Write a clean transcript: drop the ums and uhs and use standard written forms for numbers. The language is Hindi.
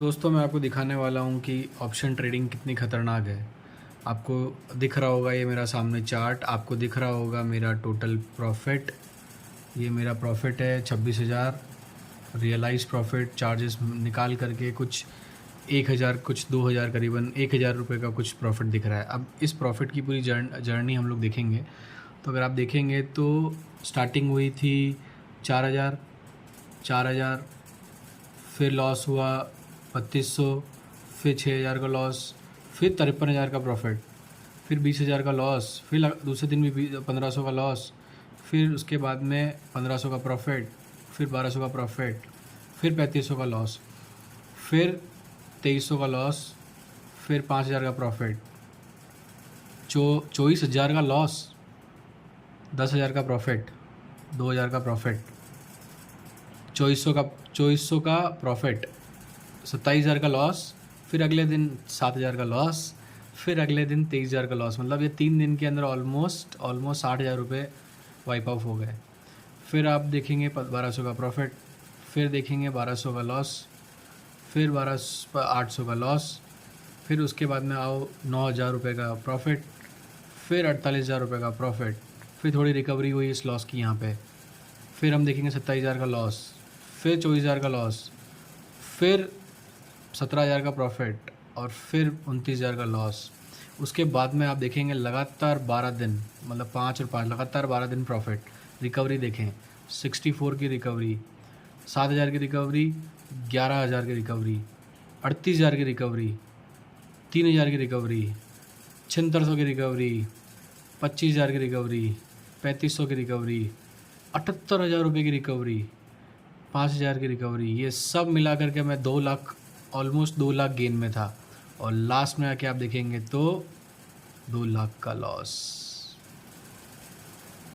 दोस्तों मैं आपको दिखाने वाला हूँ कि ऑप्शन ट्रेडिंग कितनी ख़तरनाक है। आपको दिख रहा होगा ये मेरा सामने चार्ट, आपको दिख रहा होगा मेरा टोटल प्रॉफिट। ये मेरा प्रॉफिट है 26,000। रियलाइज़ प्रॉफिट चार्जेस निकाल करके कुछ 1,000 कुछ 2,000 करीबन 1,000 रुपये का कुछ प्रॉफिट दिख रहा है। अब इस प्रॉफिट की पूरी जर्नी हम लोग देखेंगे। तो अगर आप देखेंगे तो स्टार्टिंग हुई थी 4,000, 4,000, फिर लॉस हुआ 3,200, फिर 6,000 का लॉस, फिर 53,000 का प्रॉफिट, फिर 20,000 का लॉस, फिर दूसरे दिन भी 1,500 का लॉस, फिर उसके बाद में 1,500 का प्रॉफिट, फिर 1,200 का प्रॉफिट, फिर 3,500 का लॉस, फिर 2,300 का लॉस, फिर 5,000 का प्रॉफिट, 24,000 का लॉस, 10,000 का प्रॉफिट, 2,000 का प्रॉफिट, 2400 का प्रॉफिट, 27,000 का लॉस, फिर अगले दिन 7,000 का लॉस, फिर अगले दिन 23,000 का लॉस। मतलब ये 3 दिन के अंदर ऑलमोस्ट 60,000 रुपये वाइप आउट हो गए। फिर आप देखेंगे 1,200 का प्रॉफिट, फिर देखेंगे 1,200 का लॉस, फिर 800 का लॉस, फिर उसके बाद में आओ 9,000 रुपये का प्रॉफिट, फिर 48,000 रुपये का प्रॉफिट, फिर थोड़ी रिकवरी हुई इस लॉस की यहाँ पे, फिर हम देखेंगे 27,000 का लॉस, फिर 24,000 का लॉस, फिर 17,000 का प्रॉफिट और फिर 29,000 का लॉस। उसके बाद में आप देखेंगे लगातार 12 दिन, मतलब 5 और 5 लगातार 12 दिन प्रॉफिट। रिकवरी देखें 64 की रिकवरी, 7,000 की रिकवरी, 11,000 की रिकवरी, 38,000 की रिकवरी, 3,000 की रिकवरी, 7600 की रिकवरी, 25,000 की रिकवरी, 3,500 की रिकवरी, 78,000 रुपये की रिकवरी, 5,000 की रिकवरी। ये सब मिला करके मैं 2 लाख, ऑलमोस्ट 2 लाख गेन में था और लास्ट में आके आप देखेंगे तो 2 लाख का लॉस।